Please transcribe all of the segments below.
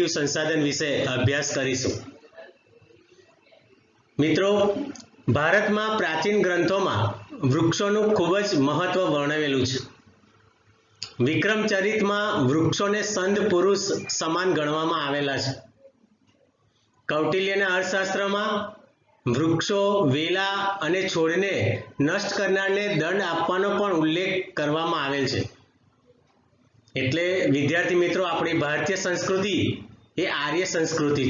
જીવ સંસાધન વિશે અભ્યાસ કરીશું। મિત્રો, ભારતમાં પ્રાચીન ગ્રંથોમાં વૃક્ષોનું ખૂબ જ મહત્વ વર્ણવેલું છે। વિક્રમચરિતમાં વૃક્ષોને સંત પુરુષ સમાન ગણવામાં આવેલા છે। કૌટિલ્યના અર્થશાસ્ત્રમાં વૃક્ષો, વેલા અને છોડને નષ્ટ કરનારને દંડ આપવાનો પણ ઉલ્લેખ કરવામાં આવેલ છે। એટલે વિદ્યાર્થી મિત્રો, આપણી ભારતીય સંસ્કૃતિ એ આર્ય સંસ્કૃતિ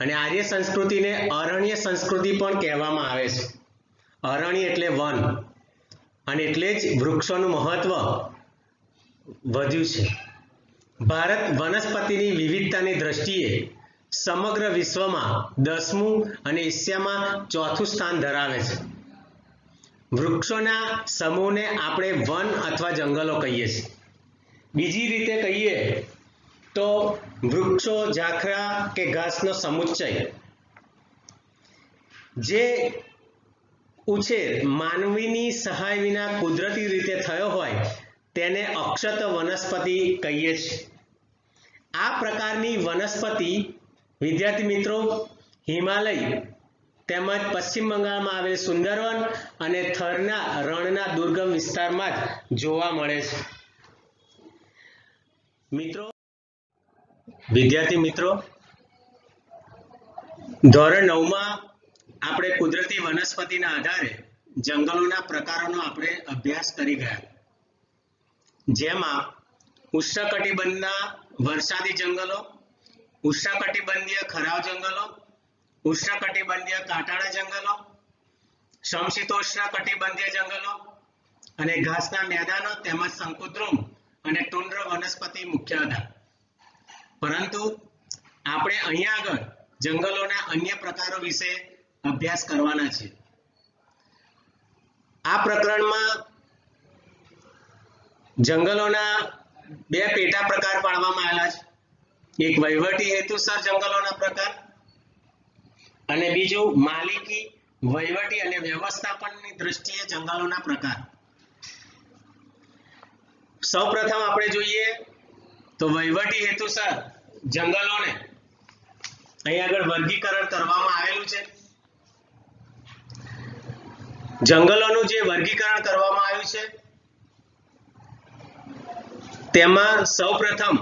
અને આર્ય સંસ્કૃતિને અરણ્ય સંસ્કૃતિ પણ કહેવામાં આવે છે। અરણ્ય એટલે વન, અને એટલે જ વૃક્ષોનું મહત્વ વધ્યું છે। ભારત વનસ્પતિની વિવિધતાની દ્રષ્ટિએ સમગ્ર વિશ્વમાં 10મું અને એશિયામાં 4થું સ્થાન ધરાવે છે। વૃક્ષોના સમૂહને આપણે વન અથવા જંગલો કહીએ છીએ। બીજી રીતે કહીએ તો વૃક્ષો, ઝાખરા કે ઘાસનો સમુચ્ચય જે ઉછેર માનવીની સહાય વિના કુદરતી રીતે થયો હોય તેને અક્ષત વનસ્પતિ કહીએ છીએ। આ પ્રકારની વનસ્પતિ વિદ્યાર્થી મિત્રો હિમાલય તેમજ પશ્ચિમ બંગાળમાં આવેલ સુંદરવન અને થરના રણના દુર્ગમ વિસ્તારમાં જ જોવા મળે છે। વિદ્યાર્થી મિત્રો, ધોરણ 9માં આપણે કુદરતી વનસ્પતિના આધારે જંગલોના પ્રકારોનો આપણે અભ્યાસ કરી ગયા, જેમાં ઉષ્ણકટિબંધના વરસાદી જંગલો, ઉષ્ણકટિબંધીય ખરાવ જંગલો, ઉષ્ણકટિબંધીય કાંટાળા જંગલો, સમશીતોષ્ણ કટિબંધીય જંગલો અને ઘાસના મેદાનો તેમજ શંકુદ્રુમ અને ટુંડ્ર વનસ્પતિ મુખ્ય હતા। પરંતુ આપણે અહીંયા આગળ જંગલોના અન્ય પ્રકારો વિશે અભ્યાસ કરવાના છે। આ પ્રકરણમાં જંગલોના બે પેટા પ્રકાર પાડવામાં આવેલા છે। એક વહીવટી હેતુસર જંગલોના પ્રકાર અને બીજું માલિકી, વહીવટી અને વ્યવસ્થાપનની દ્રષ્ટિએ જંગલોના પ્રકાર। સૌપ્રથમ આપણે જોઈએ તો વહીવટી હેતુસર જંગલોને અહીં આગળ વર્ગીકરણ કરવામાં આવેલું છે। જંગલોનું જે વર્ગીકરણ કરવામાં આવ્યું છે તેમાં સૌપ્રથમ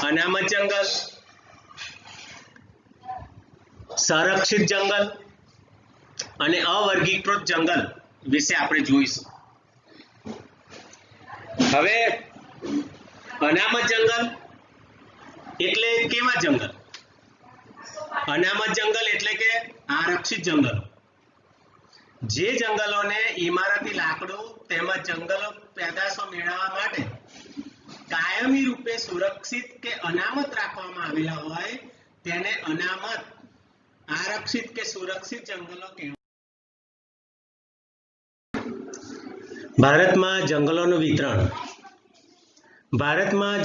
અનામત જંગલ, સંરક્ષિત જંગલ અને અવર્ગીકૃત જંગલ વિશે આપણે જોઈશું। હવે અનામત જંગલ એટલે કેવા જંગલ? અનામત જંગલ એટલે કે આરક્ષિત જંગલો, જે જંગલોને ઇમારતી લાકડું તેમજ જંગલો પેદાશો મેળવવા માટે કાયમી રૂપે સુરક્ષિત કે અનામત રાખવામાં આવેલા હોય તેને અનામત, આરક્ષિત કે સુરક્ષિત જંગલો કહેવાય। ભારતમાં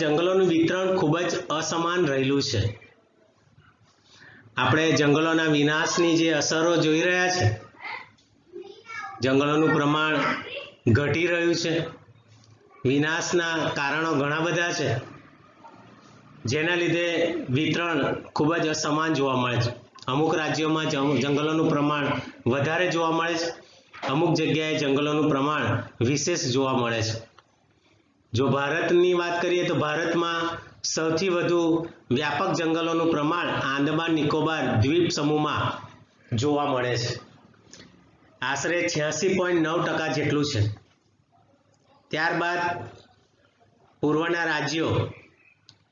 જંગલોનું વિતરણ ખૂબ જ અસમાન રહેલું છે। આપણે જંગલોના વિનાશની જે અસરો જોઈ રહ્યા છે, જંગલોનું પ્રમાણ ઘટી રહ્યું છે, વિનાશના કારણો ઘણા બધા છે, જેના લીધે વિતરણ ખૂબ જ અસમાન જોવા મળે છે। અમુક રાજ્યોમાં જંગલોનું પ્રમાણ વધારે જોવા મળે છે, અમુક જગ્યાએ જંગલોનું પ્રમાણ વિશેષ જોવા મળે છે। જો ભારતની વાત કરીએ તો ભારતમાં સૌથી વધુ વ્યાપક જંગલોનું પ્રમાણ આંદામાન નિકોબાર દ્વીપ સમૂહમાં જોવા મળે છે। આશરે 86.9% જેટલું છે। ત્યારબાદ પૂર્વના રાજ્યો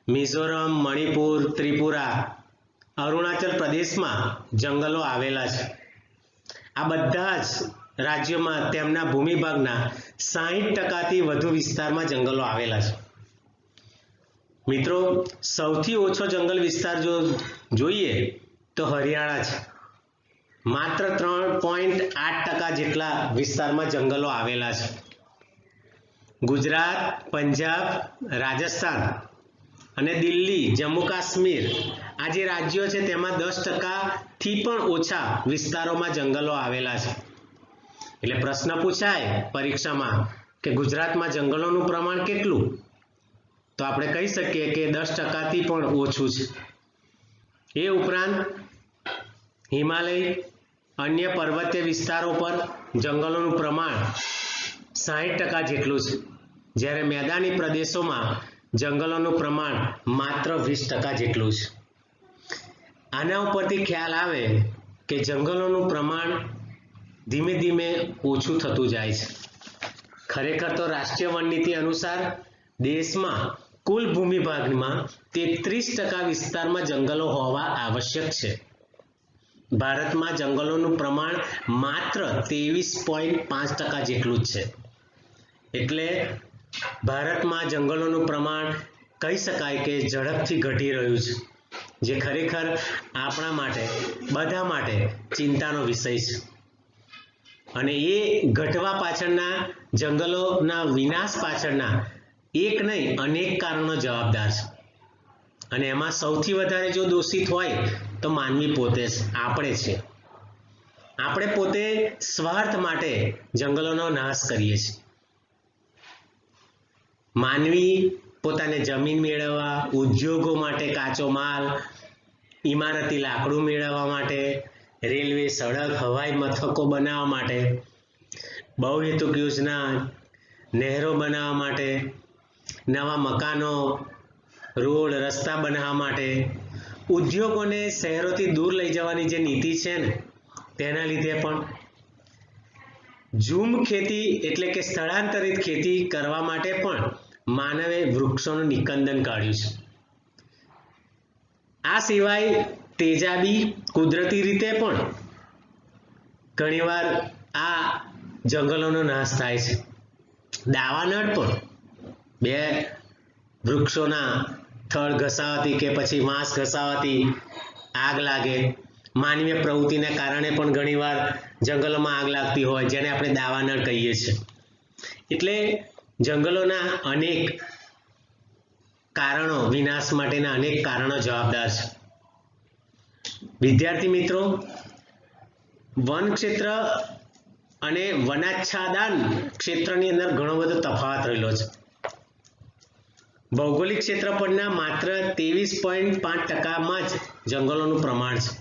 મિઝોરમ, મણિપુર, ત્રિપુરા, અરુણાચલ પ્રદેશમાં જંગલો આવેલા છે। આ બધા જ રાજ્યોમાં તેમના ભૂમિભાગના 60%થી વધુ વિસ્તારમાં જંગલો આવેલા છે। મિત્રો, સૌથી ઓછો જંગલ વિસ્તાર જો જોઈએ તો હરિયાણા છે। માત્ર 3.8% જેટલા વિસ્તારમાં જંગલો આવેલા છે। ગુજરાત, પંજાબ, રાજસ્થાન અને દિલ્હી, જમ્મુ કાશ્મીર આ જે રાજ્યો છે તેમાં 10%થી પણ ઓછા વિસ્તારોમાં જંગલો આવેલા છે। એટલે પ્રશ્ન પૂછાય પરીક્ષામાં કે ગુજરાતમાં જંગલોનું પ્રમાણ કેટલું? તો આપણે કહી શકીએ કે 10%થી પણ ઓછું છે. એ ઉપરાંત હિમાલય અન્ય પર્વતીય વિસ્તારો પર જંગલોનું પ્રમાણ 60% જેટલું છે, જ્યારે મેદાની પ્રદેશોમાં જંગલોનું પ્રમાણ માત્ર 20% જેટલું છે. આના ઉપરથી ખ્યાલ આવે કે જંગલોનું પ્રમાણ ધીમે ધીમે ઓછું થતું જાય છે. ખરેખર તો રાષ્ટ્રીય વન નીતિ અનુસાર દેશમાં કુલ ભૂમિભાગમાં 33% વિસ્તારમાં જંગલો હોવા આવશ્યક છે. ભારતમાં જંગલોનું પ્રમાણ માત્ર 23.5% જેટલું જ છે. એટલે ભારતમાં જંગલોનું પ્રમાણ કહી શકાય કે ઝડપથી ઘટી રહ્યું છે, જે ખરેખર આપણા માટે બધા માટે ચિંતાનો વિષય છે. અને એ ઘટવા પાછળના જંગલોના વિનાશ પાછળના એક નહીં અનેક કારણો જવાબદાર છે. અને એમાં સૌથી વધારે જો દોષિત હોય તો માનવી પોતે જ, આપણે છે. આપણે પોતે સ્વાર્થ માટે જંગલોનો નાશ કરીએ છીએ. માનવી પોતાને જમીન મેળવવા, ઉદ્યોગો માટે કાચો માલ, ઇમારતી લાકડું મેળવવા માટે, રેલવે, સડક, હવાઈ મથકો બનાવવા માટે, બહુહેતુક યોજના, નહેરો બનાવવા માટે, નવા મકાનો, રોડ, રસ્તા બનાવવા માટે, ઉદ્યોગોને શહેરોથી દૂર લઈ જવાની જે નીતિ છે ને તેના લીધે પણ, ઝૂમ ખેતી એટલે કે સ્થળાંતરિત ખેતી કરવા માટે પણ માનવે વૃક્ષોનું નિકંદન કાઢ્યું છે. આ સિવાય તેજાબી કુદરતી રીતે પણ ઘણીવાર આ જંગલોનો નાશ થાય છે. દાવાનળ પણ બે વૃક્ષોના થડ ઘસાવાથી કે પછી વાંસ ઘસાવાથી આગ લાગે. માનવીય પ્રવૃત્તિને કારણે પણ ઘણીવાર જંગલોમાં આગ લાગતી હોય, જેને આપણે દાવાનળ કહીએ છીએ. એટલે જંગલોના અનેક કારણો, વિનાશ માટેના અનેક કારણો જવાબદાર છે. વિદ્યાર્થી મિત્રો, વન ક્ષેત્ર અને વનાચ્છાદન ક્ષેત્રની અંદર ઘણો બધો તફાવત રહેલો છે. ભૌગોલિક ક્ષેત્રફળના માત્ર 23.5%માં જ જંગલોનું પ્રમાણ છે,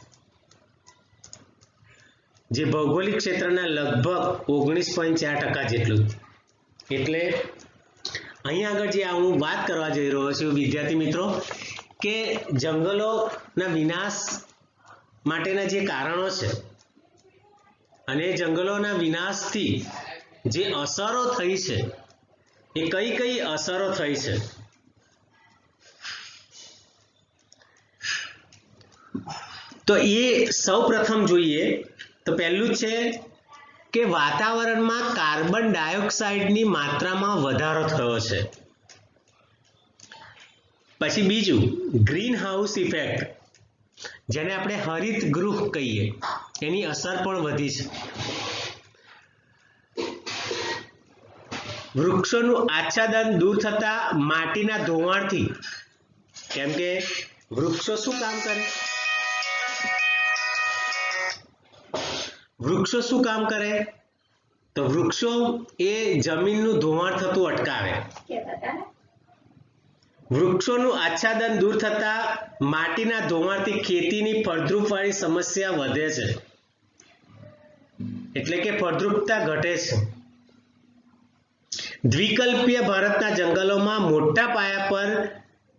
જે ભૌગોલિક ક્ષેત્રના લગભગ 19.4% જેટલું. એટલે અહીં આગળ જે હું વાત કરવા જઈ રહ્યો છું વિદ્યાર્થી મિત્રો, કે જંગલોના વિનાશ માટેના જે કારણો છે અને જંગલોના વિનાશથી જે અસરો થઈ છે એ કઈ કઈ અસરો થઈ છે. તો એ સૌ પ્રથમ જોઈએ તો પહેલું છે કે વાતાવરણમાં કાર્બન ડાયોક્સાઇડની માત્રામાં વધારો થયો છે. પછી બીજું ગ્રીન હાઉસ ઇફેક્ટ, જેને આપણે હરિત ગૃહ કહીએ, એની અસર પણ વધી છે. વૃક્ષોનું આચ્છાદન દૂર થતા માટીના ધોવાણથી, કેમ કે વૃક્ષો શું કામ કરે? વૃક્ષો શું કામ કરે? તો વૃક્ષો એ જમીનનું ધોવાણ થતું અટકાવે. વૃક્ષોનું આચ્છાદન દૂર થતા માટીના ધોવાણથી ખેતીની ફળદ્રુપવાળી સમસ્યા વધે છે, એટલે કે ફળદ્રુપતા ઘટે છે. દ્વિકલ્પીય ભારતના જંગલોમાં મોટા પાયા પર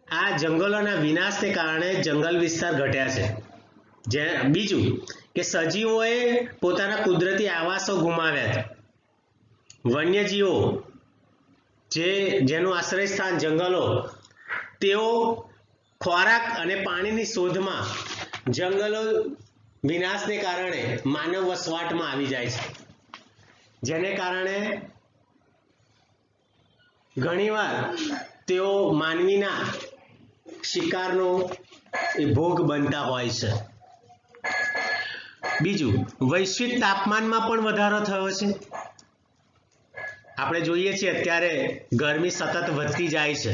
આ જંગલોના વિનાશને કારણે જંગલ વિસ્તાર ઘટ્યા છે. બીજું કે સજીવોએ પોતાના કુદરતી આવાસો ગુમાવ્યા હતા. વન્યજીવો જેનું આશ્રય સ્થાન જંગલો, તેઓ ખોરાક અને પાણીની શોધમાં જંગલો વિનાશને કારણે માનવ વસવાટમાં આવી જાય છે, જેને કારણે ઘણીવાર તેઓ માનવીના શિકારનો ભોગ બનતા હોય છે. બીજું, વૈશ્વિક તાપમાનમાં પણ વધારો થયો છે. આપણે જોઈએ છીએ અત્યારે ગરમી સતત વધતી જાય છે,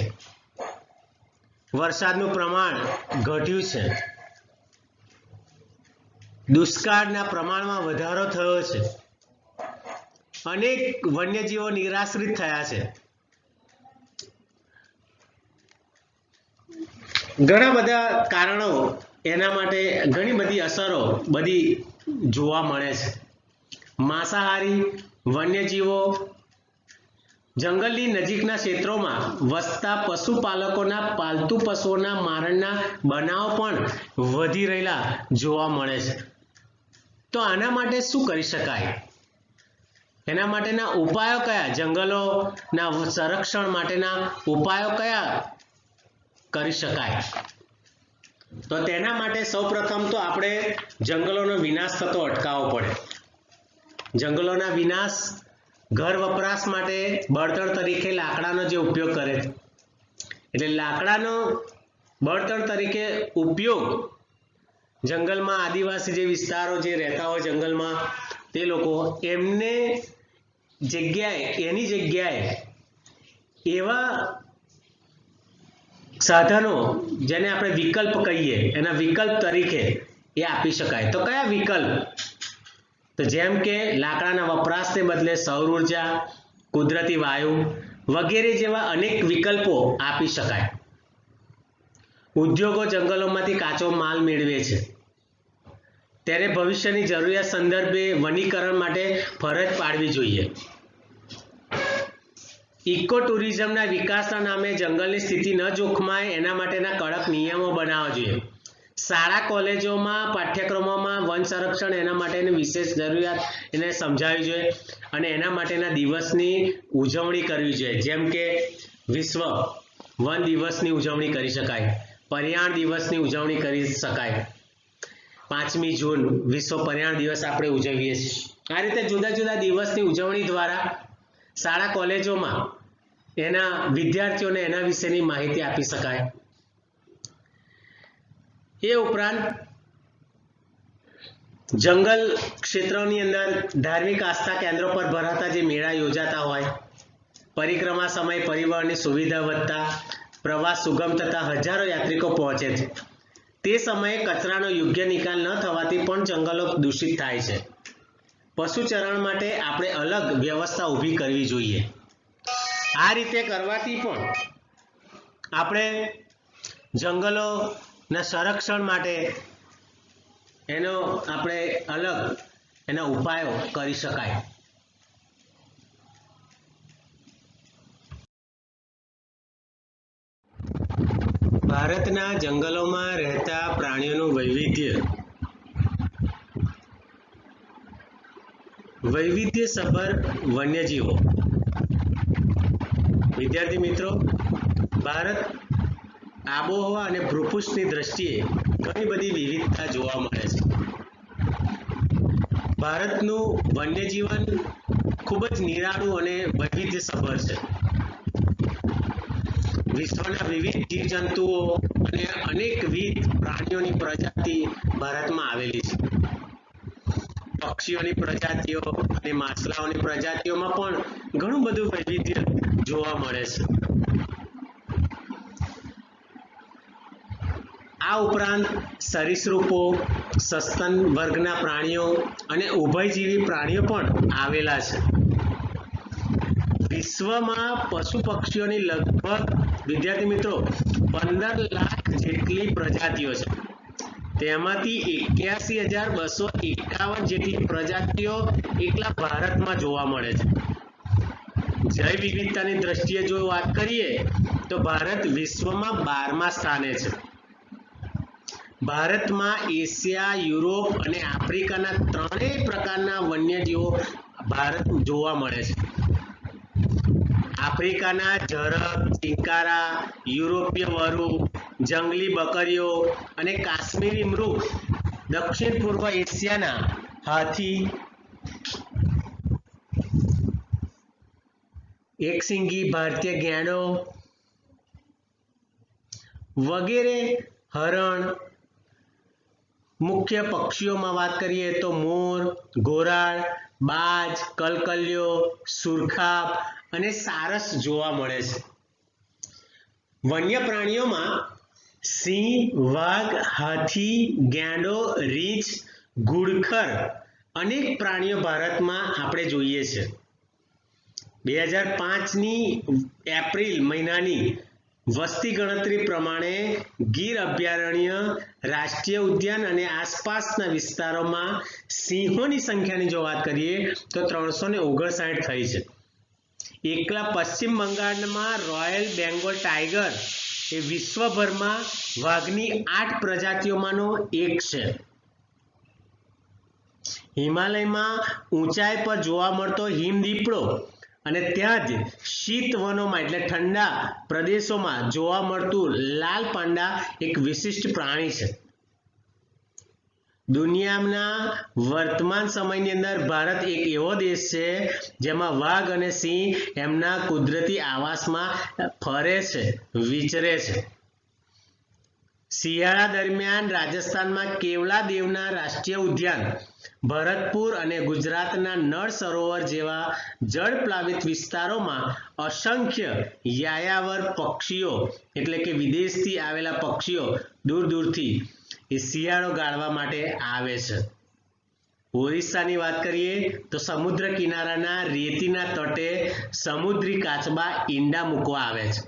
વરસાદનું પ્રમાણ ઘટ્યું છે, દુષ્કાળના પ્રમાણમાં વધારો થયો છે, અનેક વન્યજીવો નિરાશ્રિત થયા છે. ઘણા બધા કારણો એના માટે ઘણી બધી અસરો બધી જોવા મળે છે. માંસાહારી વન્યજીવો જંગલની નજીકના ક્ષેત્રોમાં વસતા પશુપાલકોના પાલતુ પશુઓના મારણના બનાવો પણ વધી રહેલા જોવા મળે છે. તો આના માટે શું કરી શકાય? એના માટેના ઉપાયો કયા? જંગલોના સંરક્ષણ માટેના ઉપાયો કયા કરી શકાય? તો તેના માટે સૌપ્રથમ તો આપણે જંગલોનો વિનાશ થતો અટકાવવો પડે. જંગલોના વિનાશ ઘર વપરાશ માટે બળતણ તરીકે લાકડાનો જે ઉપયોગ કરે, એટલે લાકડાનો બળતણ તરીકે ઉપયોગ જંગલમાં આદિવાસી જે વિસ્તારો જે રહેતા હોય જંગલમાં, તે લોકો એની જગ્યાએ એવા સાધનો જેને આપણે વિકલ્પ કહીએ, એના વિકલ્પ તરીકે એ આપી શકાય. તો કયા વિકલ્પ? તો જેમ કે લાકડાના વપરાશને બદલે સૌર ઉર્જા, કુદરતી વાયુ વગેરે જેવા અનેક વિકલ્પો આપી શકાય. ઉદ્યોગો જંગલોમાંથી કાચો માલ મેળવે છે, ત્યારે ભવિષ્યની જરૂરિયાત સંદર્ભે વનીકરણ માટે ફરજ પાડવી જોઈએ. ઇકો ટુરિઝમના વિકાસના નામે જંગલની સ્થિતિ ન જોખમાય એના માટેના કડક નિયમો બનાવવા જોઈએ. શાળા કોલેજોમાં પાઠ્યક્રમોમાં વન સંરક્ષણ એના માટેની વિશેષ જરૂરિયાત એને સમજાવવી જોઈએ અને એના માટેના દિવસની ઉજવણી કરવી જોઈએ. જેમ કે વિશ્વ વન દિવસની ઉજવણી કરી શકાય, પર્યાવરણ દિવસની ઉજવણી કરી શકાય. 5મી જૂન વિશ્વ પર્યાવરણ દિવસ આપણે ઉજવીએ છીએ. આ રીતે જુદા જુદા દિવસની ઉજવણી દ્વારા શાળા કોલેજોમાં એના વિદ્યાર્થીઓને એના વિશેની માહિતી આપી શકાય. એ ઉપરાંત જંગલ ક્ષેત્રોની અંદર ધાર્મિક આસ્થા કેન્દ્રો પર ભરાતા જે મેળા યોજાતા હોય, પરિક્રમા સમયે પરિવહનની સુવિધા વધતા પ્રવાસ સુગમ થતા હજારો યાત્રિકો પહોંચે છે. તે સમયે કચરાનો યોગ્ય નિકાલ ન થવાથી પણ જંગલો દૂષિત થાય છે. પશુચરણ માટે આપણે અલગ વ્યવસ્થા ઊભી કરવી જોઈએ. આ રીતે કરવાથી પણ આપણે જંગલોના સંરક્ષણ માટે આપણે અલગ એના ઉપાયો કરી શકાય. ભારતના જંગલોમાં રહેતા પ્રાણીઓનું વૈવિધ્યસભર વન્યજીવો. વિદ્યાર્થી મિત્રો, ભારત આબોહવા અને ભૂપૃષ્ઠની દ્રષ્ટિએ ઘણી બધી વિવિધતા જોવા મળે છે. ભારતનું વન્યજીવન ખૂબ જ નિરાળું અને વૈવિધ્યસભર છે. વિશ્વના વિવિધ જીવજંતુઓ અને અનેકવિધ પ્રાણીઓની પ્રજાતિ ભારતમાં આવેલી છે. પક્ષીઓની પ્રજાતિઓ અને માછલાઓની પ્રજાતિઓમાં પણ ઘણું બધું વૈવિધ્ય જોવા મળે છે. આ ઉપરાંત સરીસૃપો, સસ્તન વર્ગના પ્રાણીઓ અને ઉભયજીવી પ્રાણીઓ પણ આવેલા છે. વિશ્વમાં પશુ પક્ષીઓની લગભગ, વિદ્યાર્થી મિત્રો, 15 લાખ જેટલી પ્રજાતિઓ છે. તેમાંથી 81,251 જેટલી પ્રજાતિઓ એકલા ભારતમાં જોવા મળે છે. જૈવ વિવિધતાની દ્રષ્ટિએ જો વાત કરીએ તો ભારત વિશ્વમાં 12મા સ્થાને છે. ભારતમાં એશિયા, યુરોપ અને આફ્રિકાના ત્રણેય પ્રકારના વન્યજીવો ભારત જોવા મળે છે. આફ્રિકાના ઝરખ, ચિંકારા, યુરોપીય વરુ, જંગલી બકરીઓ અને કાશ્મીરી મૃગ, દક્ષિણ પૂર્વ એશિયાના હાથી, એકશીંગી ભારતીય ગેંડો વગેરે, હરણ. મુખ્ય પક્ષીઓમાં વાત કરીએ તો મોર, ઘોરાડ, બાજ, કલકલિયો, સુરખાબ અને સારસ જોવા મળે છે. વન્ય પ્રાણીઓમાં સિંહ, વાઘ, હાથી, ગેંડો, રીંછ, ઘુડખર અનેક પ્રાણીઓ ભારતમાં આપણે જોઈએ છે. 2005ની એપ્રિલ મહિનાની વસ્તી ગણતરી પ્રમાણે ગીર અભયારણ્ય, રાષ્ટ્રીય ઉદ્યાન અને આસપાસના વિસ્તારોમાં સિંહોની સંખ્યાની જો વાત કરીએ તો 359 થઈ છે. એકલા પશ્ચિમ બંગાળમાં રોયલ બેંગોલ ટાઈગર એ વિશ્વભરમાં વાઘની 8 પ્રજાતિઓમાંનો એક છે. હિમાલયમાં ઊંચાઈ પર જોવા મળતો હિમદીપડો અને ત્યાં જ શીત વનોમાં એટલે ઠંડા પ્રદેશોમાં જોવા મળતું લાલ પાંડા એક વિશિષ્ટ પ્રાણી છે. દુનિયાના વર્તમાન સમયની અંદર ભારત એક એવો દેશ છે જેમાં વાઘ અને સિંહ એમના કુદરતી આવાસમાં ફરે છે, વિચરે છે. શિયાળા દરમિયાન રાજસ્થાનમાં કેવલાદેવના રાષ્ટ્રીય ઉદ્યાન, ભરતપુર અને ગુજરાતના નળ સરોવર જેવા જળપ્લાવિત વિસ્તારોમાં અસંખ્ય યાયાવર પક્ષીઓ એટલે કે વિદેશથી આવેલા પક્ષીઓ દૂર દૂરથી એ શિયાળો ગાળવા માટે આવે છે. ઓરિસ્સાની વાત કરીએ તો સમુદ્ર કિનારાના રેતીના તટે સમુદ્રી કાચબા ઈંડા મૂકવા આવે છે.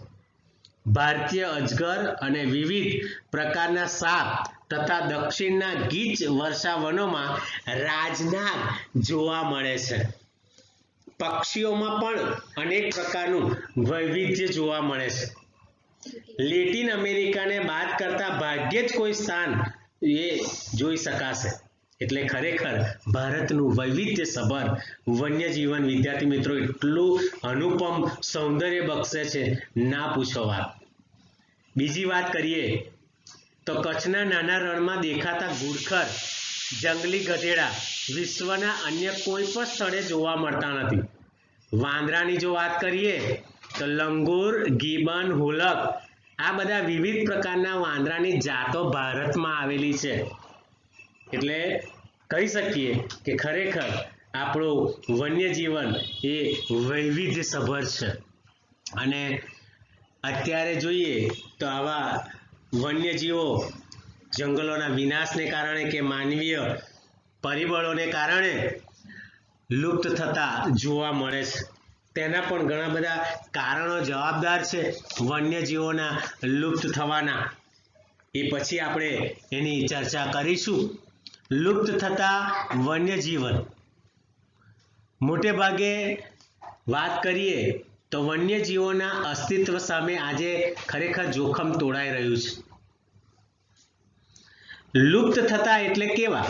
ભારતીય અજગર અને વિવિધ પ્રકારના સાપ તથા દક્ષિણના ગીચ વર્ષાવનોમાં રાજનાગ જોવા મળે છે. પક્ષીઓમાં પણ અનેક પ્રકારનું વૈવિધ્ય જોવા મળે છે. લેટિન અમેરિકાને બાદ કરતા ભાગ્યે જ કોઈ સ્થાન એ જોઈ શકાશે. એટલે ખરેખર ભારતનું વૈવિધ્યસભર વન્યજીવન વિદ્યાર્થી મિત્રો એટલું અનુપમ સૌંદર્ય બક્ષે છે, ના પૂછો વાત. બીજી વાત કરીએ તો કચ્છના નાના રણમાં દેખાતા ઘુડખર, જંગલી ગધેડા વિશ્વના અન્ય કોઈ પણ સ્થળે જોવા મળતા નથી. વાંદરાની જો વાત કરીએ તો લંગૂર, ગીબન, હુલક આ બધા વિવિધ પ્રકારના વાંદરાની જાતો ભારતમાં આવેલી છે. એટલે કહી શકીએ કે ખરેખર આપણું વન્યજીવન એ વૈવિધ્યસભર છે. અને અત્યારે જોઈએ તો આવા વન્યજીવો જંગલોના વિનાશને કારણે કે માનવીય પરિબળોને કારણે લુપ્ત થતા જોવા મળે છે. તેના પણ ઘણા બધા કારણો જવાબદાર છે વન્યજીવોના લુપ્ત થવાના. એ પછી આપણે એની ચર્ચા કરીશું. લુપ્ત થતા વન્યજીવન મોટે ભાગે વાત કરીએ તો વન્યજીવોના અસ્તિત્વ સામે આજે ખરેખર જોખમ તોડાઈ રહ્યું છે. લુપ્ત થતા એટલે કેવા?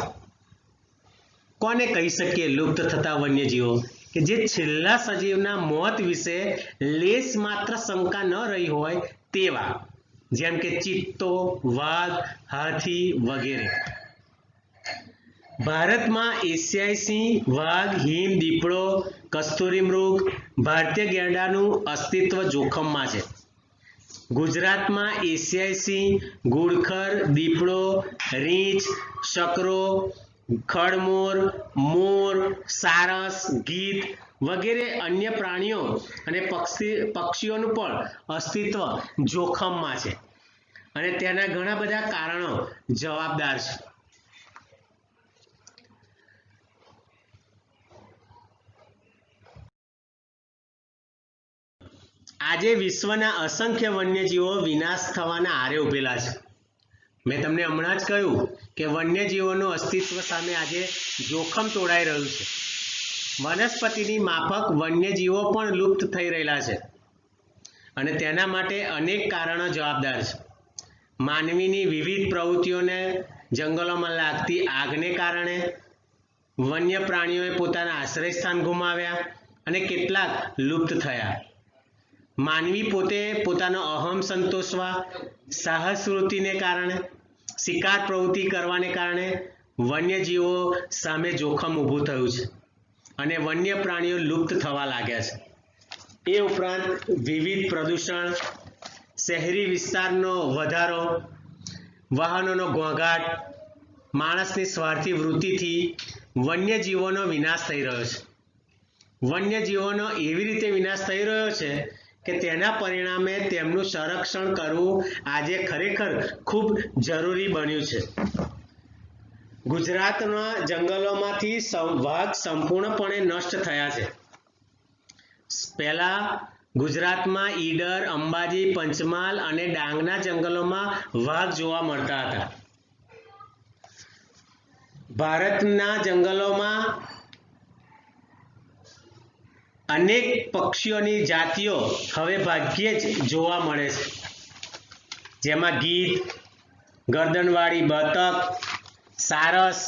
કોને કહી શકીએ લુપ્ત થતા વન્યજીવો? કે જે છેલ્લા સજીવના મોત વિશે લેશ માત્ર શંકા ન રહી હોય તેવા, જેમ કે ચિત્તો, વાઘ, હાથી વગેરે. ભારતમાં એશિયાઈ સિંહ, વાઘ, હિમ દીપડો, કસ્તુરી મૃગ, ભારતીય ગેંડાનું અસ્તિત્વ જોખમમાં છે. ગુજરાતમાં એશિયાઈ સિંહ, ઘુડખર, દીપડો, રીંછ, શકરો, ખડમોર, મોર, સારસ, ગીધ વગેરે અન્ય પ્રાણીઓ અને પક્ષીઓનું પણ અસ્તિત્વ જોખમમાં છે અને તેના ઘણા બધા કારણો જવાબદાર છે. આજે વિશ્વના અસંખ્ય વન્યજીવો વિનાશ થવાના આરે ઉભેલા છે. મેં તમને હમણાં જ કહ્યું કે વન્યજીવોનું અસ્તિત્વ સામે આજે જોખમ તોડાઈ રહ્યું છે. વનસ્પતિની માફક વન્યજીવો પણ લુપ્ત થઈ રહેલા છે અને તેના માટે અનેક કારણો જવાબદાર છે. માનવીની વિવિધ પ્રવૃત્તિઓને, જંગલોમાં લાગતી આગને કારણે વન્ય પ્રાણીઓએ પોતાના આશ્રયસ્થાન ગુમાવ્યા અને કેટલાક લુપ્ત થયા. માનવી પોતે પોતાનો અહમ સંતોષવા, સાહસ વૃત્તિને કારણે, શિકાર પ્રવૃત્તિ કરવાને કારણે વન્યજીવો સામે જોખમ ઊભું થયું છે અને વન્ય પ્રાણીઓ લુપ્ત થવા લાગ્યા છે. એ ઉપરાંત વિવિધ પ્રદૂષણ, શહેરી વિસ્તારનો વધારો, વાહનોનો ઘોંઘાટ, માણસની સ્વાર્થી વૃત્તિથી વન્યજીવોનો વિનાશ થઈ રહ્યો છે. વન્યજીવોનો એવી રીતે વિનાશ થઈ રહ્યો છે કે તેના પરિણામે તેમનું સંરક્ષણ કરવું આજે ખરેખર ખૂબ જરૂરી બન્યું છે. ગુજરાતના જંગલોમાંથી વાઘ સંપૂર્ણપણે નષ્ટ થયા છે. પહેલા ગુજરાતમાં ઈડર, અંબાજી, પંચમહાલ અને ડાંગના જંગલોમાં વાઘ જોવા મળતા હતા. ભારતના જંગલોમાં અનેક પક્ષીઓની જાતિઓ હવે ભાગ્યે જ જોવા મળે છે, જેમાં ગીધ, ગરદનવાળી બતક, સારસ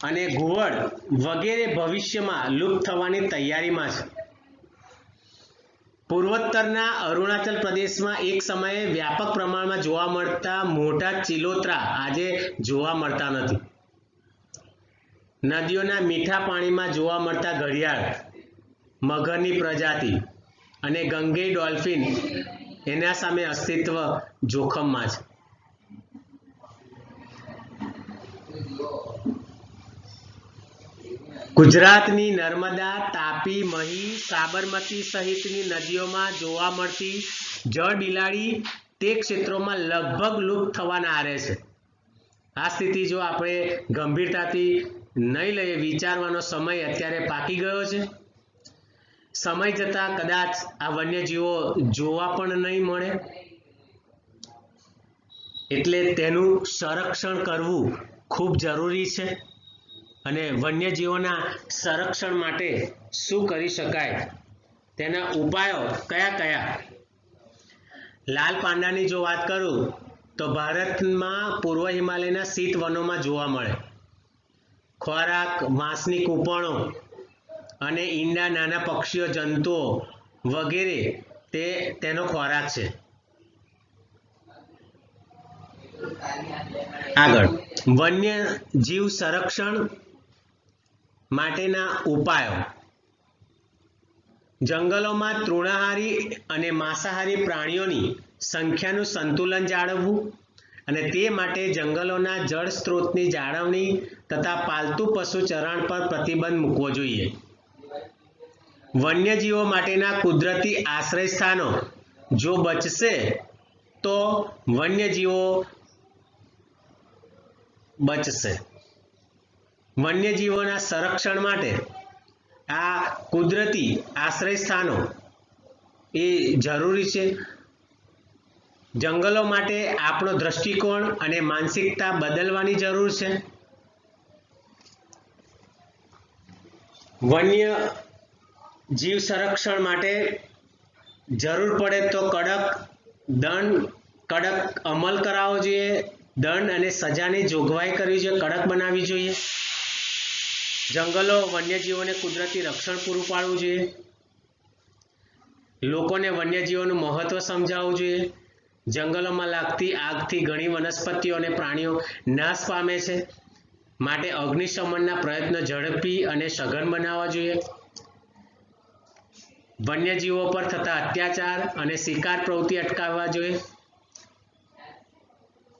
અને ઘુવડ વગેરે ભવિષ્યમાં લુપ્ત થવાની તૈયારીમાં છે. પૂર્વોત્તરના અરુણાચલ પ્રદેશમાં એક સમયે વ્યાપક પ્રમાણમાં જોવા મળતા મોટા ચિલોત્રા આજે જોવા મળતા નથી. નદીઓના મીઠા પાણીમાં જોવા મળતા ઘડિયાળ, મગરની પ્રજાતિ અને ગંગેઈ ડોલ્ફિન એના સામે અસ્તિત્વ જોખમમાં છે. ગુજરાતની નર્મદા, તાપી, મહી, સાબરમતી સહિતની નદીઓમાં જોવા મળતી જળબિલાડી તે ક્ષેત્રોમાં લગભગ લુપ્ત થવાના આરે છે. આ સ્થિતિ જો આપણે ગંભીરતાથી નહીં લઈએ, વિચારવાનો સમય અત્યારે પાકી ગયો છે. સમય જતાં કદાચ આ વન્યજીવો જોવા પણ નહીં મળે, એટલે તેનું સંરક્ષણ કરવું ખૂબ જરૂરી છે. અને વન્યજીવોના સંરક્ષણ માટે શું કરી શકાય, તેના ઉપાયો કયા કયા? લાલ પાંડાની જો વાત કરું તો ભારતમાં પૂર્વ હિમાલયના શીત વનોમાં જોવા મળે. ખોરાક માંસની કૂપણો અને ઈંડા, નાના પક્ષીઓ, જંતુઓ વગેરે તેનો ખોરાક છે. આગળ, વન્ય જીવ સંરક્ષણ માટેના ઉપાયો. જંગલોમાં તૃણાહારી અને માંસાહારી પ્રાણીઓની સંખ્યાનું સંતુલન જાળવવું અને તે માટે જંગલોના જળ સ્ત્રોતની જાળવણી તથા પાલતુ પશુ ચરણ પર પ્રતિબંધ મૂકવો જોઈએ. વન્યજીવો માટેના કુદરતી આશ્રય સ્થાનો જો બચશે તો વન્યજીવો બચશે. વન્યજીવોના સંરક્ષણ માટે આ કુદરતી આશ્રય સ્થાનો એ જરૂરી છે. જંગલો માટે આપણો દ્રષ્ટિકોણ અને માનસિકતા બદલવાની જરૂર છે. વન્ય જીવ સંરક્ષણ માટે જરૂર પડે તો કડક અમલ કરાવવો જોઈએ. દંડ અને સજાની જોગવાઈ કરવી જોઈએ, કડક બનાવવી જોઈએ. જંગલો વન્યજીવોને કુદરતી રક્ષણ પૂરું પાડવું જોઈએ. લોકોને વન્યજીવોનું મહત્વ સમજાવવું જોઈએ. જંગલોમાં લાગતી આગથી ઘણી વનસ્પતિઓ અને પ્રાણીઓ નાશ પામે છે, માટે અગ્નિશમનના પ્રયત્નો ઝડપી અને સઘન બનાવવા જોઈએ. વન્યજીવો પર થતા અત્યાચાર અને શિકાર પ્રવૃત્તિ અટકાવવા જોઈએ.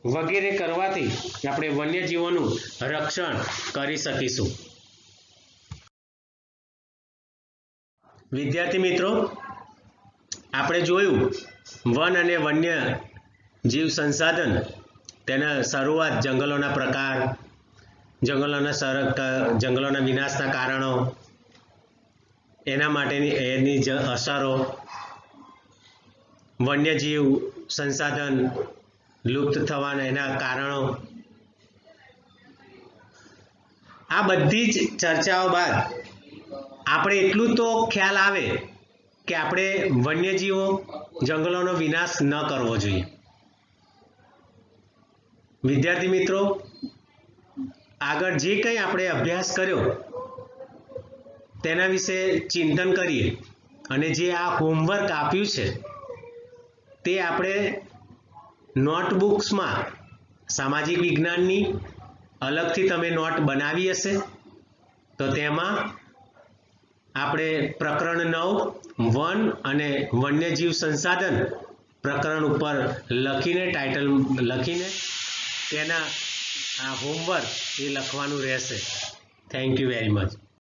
વગેરે કરવાથી આપણે વન્યજીવોનું રક્ષણ કરી શકીશું. વિદ્યાર્થી મિત્રો, આપણે જોયું વન અને વન્ય જીવ સંસાધન, તેના શરૂઆત જંગલોના પ્રકાર, જંગલોના વિનાશના કારણો, એના માટેની એની અસરો, વન્યજીવ સંસાધન લુપ્ત થવાના એના કારણો. આ બધી જ ચર્ચાઓ બાદ આપણે એટલું તો ખ્યાલ આવે કે આપણે વન્યજીવો, જંગલોનો વિનાશ ન કરવો જોઈએ. વિદ્યાર્થી મિત્રો, આગળ જે કંઈ આપણે અભ્યાસ કર્યો તેના વિશે ચિંતન કરીએ અને જે આ હોમવર્ક આપ્યું છે તે આપણે નોટબુક્સમાં સામાજિક વિજ્ઞાનની અલગથી તમે નોટ બનાવી હશે, તો તેમાં આપણે પ્રકરણ 9 વન અને વન્યજીવ સંસાધન પ્રકરણ ઉપર લખીને ટાઇટલ લખીને તેના આ હોમવર્ક એ લખવાનું રહેશે. Thank you very much.